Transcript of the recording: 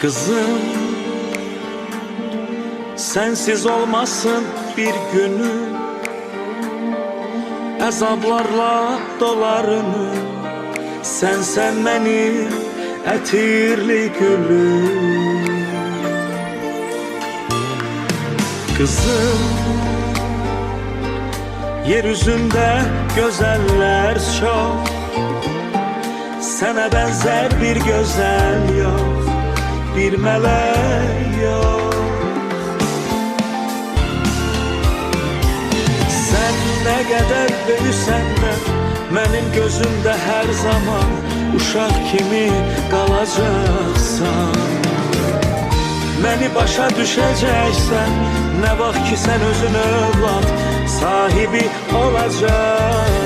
Kızım, sensiz olmasın bir günü, əzablarla dolarını. Sen benim ətirli gülüm. Kızım, yeryüzünde güzeller çok, sana benzer bir güzel yok, bir melek yok. Sen ne kadar büyüsen de benim gözümde her zaman uşaq kimi qalacaqsan. Məni başa düşəcəksən, nə vaxt ki sən özün övlad sahibi olacaqsan.